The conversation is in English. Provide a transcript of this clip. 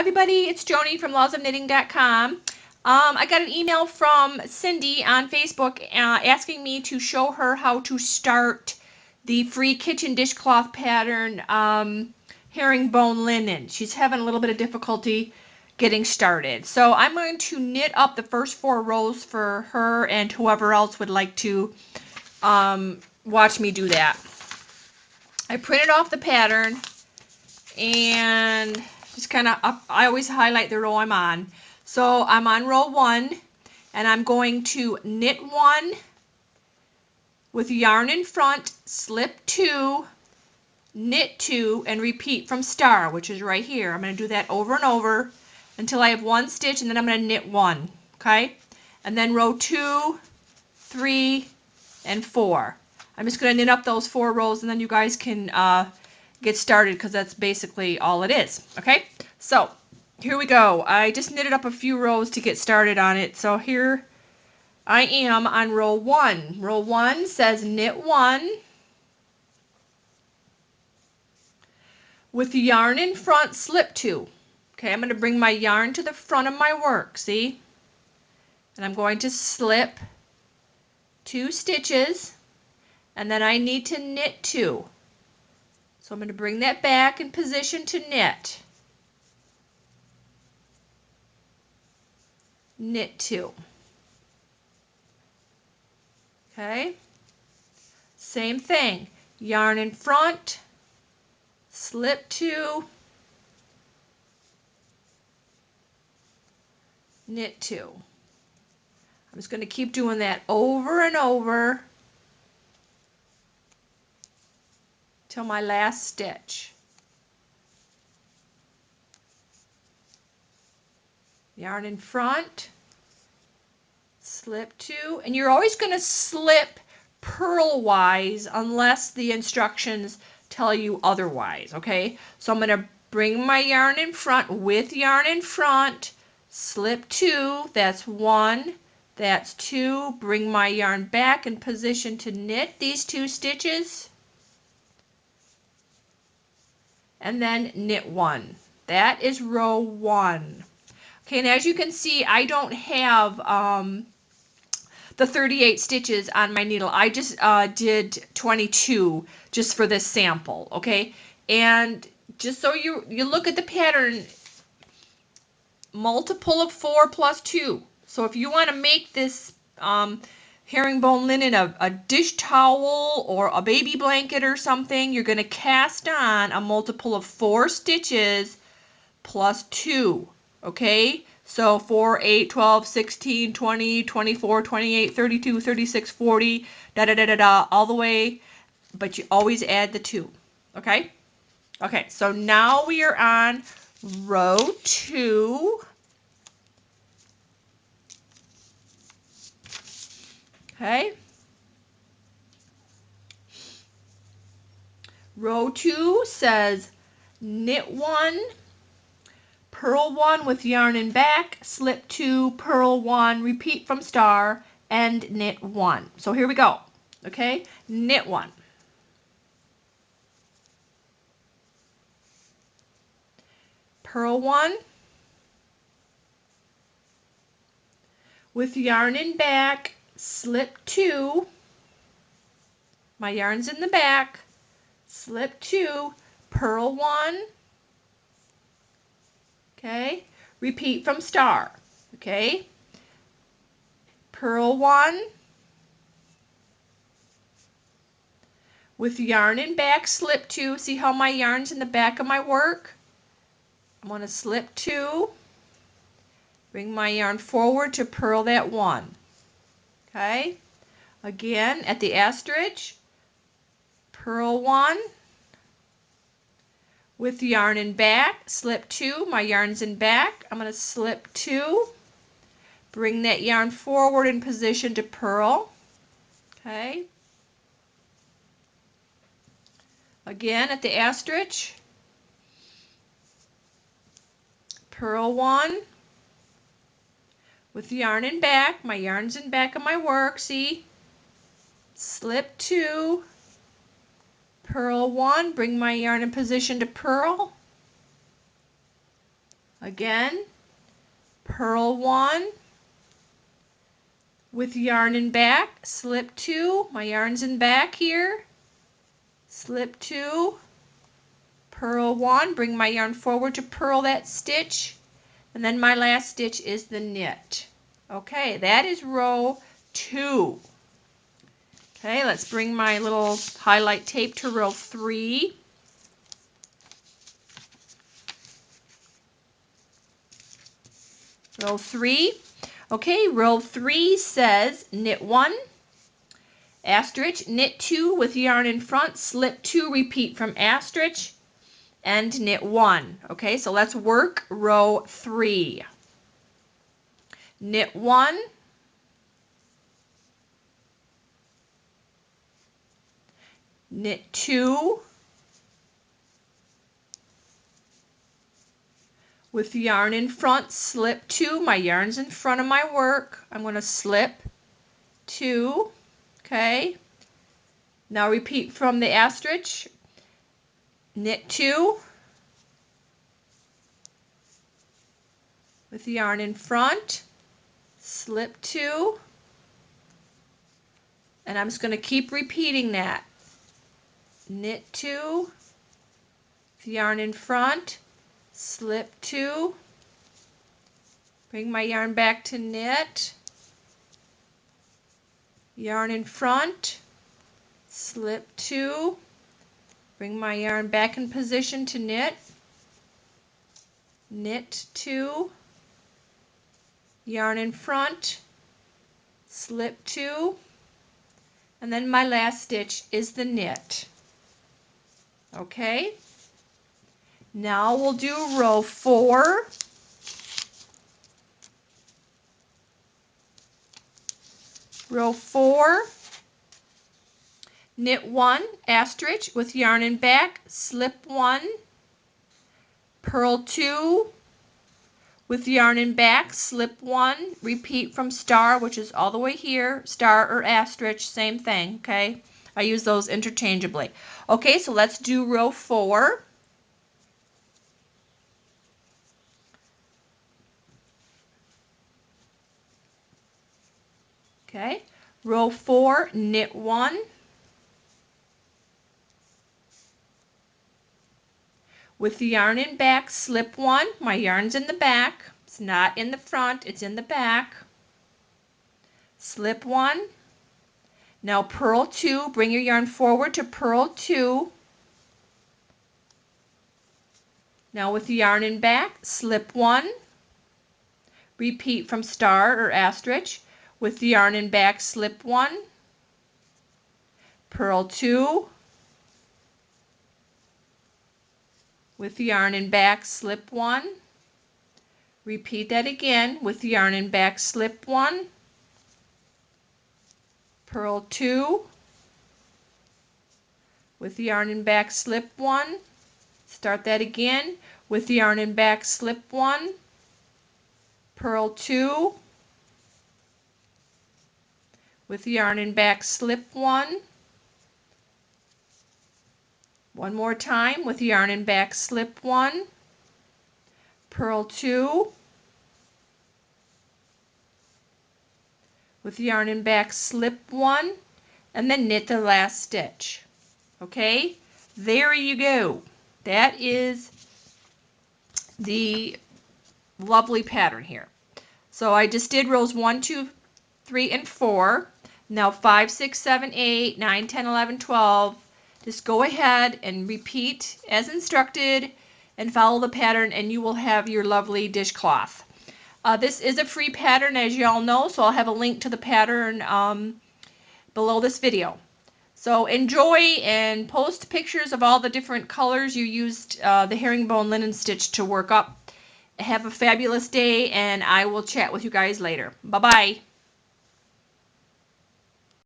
everybody, it's Joni from lawsofknitting.com. I got an email from Cindy on Facebook asking me to show her how to start the free kitchen dishcloth pattern herringbone linen. She's having a little bit of difficulty getting started. So I'm going to knit up the first 4 rows for her and whoever else would like to watch me do that. I printed off the pattern and just kind of I always highlight the row I'm on. So I'm on row 1 and I'm going to knit 1 with yarn in front, slip 2, knit 2, and repeat from star, which is right here. I'm going to do that over and over until I have 1 stitch, and then I'm going to knit 1, okay? And then row 2, 3, and 4. I'm just going to knit up those 4 rows, and then you guys can get started because that's basically all it is. Okay, so here we go. I just knitted up a few rows to get started on it. So here I am on row 1. Row 1 says knit 1 with the yarn in front, slip 2. Okay, I'm going to bring my yarn to the front of my work, see? And I'm going to slip 2 stitches, and then I need to knit 2. So I'm going to bring that back in position to knit. Knit 2. Okay, same thing. Yarn in front, slip 2, knit 2. I'm just going to keep doing that over and over till my last stitch. Yarn in front, slip 2, and you're always going to slip purl-wise unless the instructions tell you otherwise, okay? So I'm going to bring my yarn in front with yarn in front, slip 2, that's 1, that's 2, bring my yarn back in position to knit these 2 stitches, and then knit 1. That is row 1. Okay, and as you can see, I don't have the 38 stitches on my needle. I just did 22 just for this sample, okay? And just so you look at the pattern, multiple of 4 plus 2. So if you want to make this herringbone linen a dish towel or a baby blanket or something, you're going to cast on a multiple of 4 stitches plus 2, okay? So 4, 8, 12, 16, 20, 24, 28, 32, 36, 40, da-da-da-da-da, all the way, but you always add the 2, okay? Okay, so now we are on row 2. Okay. Row 2 says knit 1, purl 1 with yarn in back, slip 2, purl 1, repeat from star, and knit 1. So here we go. Okay, knit 1. Purl 1 with yarn in back, slip 2, my yarn's in the back, slip 2, purl 1, okay, repeat from star, okay, purl 1 with yarn in back, slip 2, see how my yarn's in the back of my work? I'm going to slip 2, bring my yarn forward to purl that 1, okay, again at the asterisk, purl 1 with yarn in back, slip 2, my yarn's in back, I'm going to slip 2, bring that yarn forward in position to purl, okay, again at the asterisk, purl 1 with yarn in back, my yarn's in back of my work, see, slip 2, purl 1, bring my yarn in position to purl, Again, purl 1 with yarn in back, slip 2, my yarn's in back here, slip 2, purl 1, bring my yarn forward to purl that stitch, and then my last stitch is the knit. Okay, that is row 2. Okay, let's bring my little highlight tape to row 3. Row 3. Okay, row 3 says knit 1, asterisk, knit 2 with yarn in front, slip 2, repeat from asterisk, and knit 1. Okay, so let's work row 3. Knit 1, knit 2, with yarn in front, slip 2, my yarn's in front of my work, I'm going to slip 2, okay, now repeat from the asterisk, knit 2, with yarn in front, slip 2, and I'm just going to keep repeating that, knit 2, with yarn in front, slip 2, bring my yarn back to knit, yarn in front, slip 2, bring my yarn back in position to knit, knit 2, yarn in front, slip 2, and then my last stitch is the knit. Okay, now we'll do row 4. Row 4, knit 1, asterisk, with yarn in back, slip 1, purl 2, with yarn in back, slip 1, repeat from star, which is all the way here, star or asterisk, same thing, okay? I use those interchangeably. Okay, so let's do row 4. Okay, row 4, knit 1, with the yarn in back, slip 1, my yarn's in the back, it's not in the front, it's in the back, slip 1, now purl 2, bring your yarn forward to purl 2, now with the yarn in back, slip 1, repeat from star or asterisk, with the yarn in back, slip 1, purl 2, with the yarn in back, slip 1, repeat that again, with the yarn in back, slip 1, purl 2, with the yarn in back, slip 1, start that again, with the yarn in back, slip 1, purl 2, with the yarn in back, slip 1, one more time, with the yarn in back, slip 1, purl 2, with the yarn in back, slip 1, and then knit the last stitch. Okay, there you go. That is the lovely pattern here. So I just did rows 1, 2, 3, and 4. Now 5, 6, 7, 8, 9, 10, 11, 12. Just go ahead and repeat as instructed and follow the pattern, and you will have your lovely dishcloth. This is a free pattern, as you all know, so I'll have a link to the pattern below this video. So enjoy and post pictures of all the different colors you used the herringbone linen stitch to work up. Have a fabulous day, and I will chat with you guys later. Bye-bye.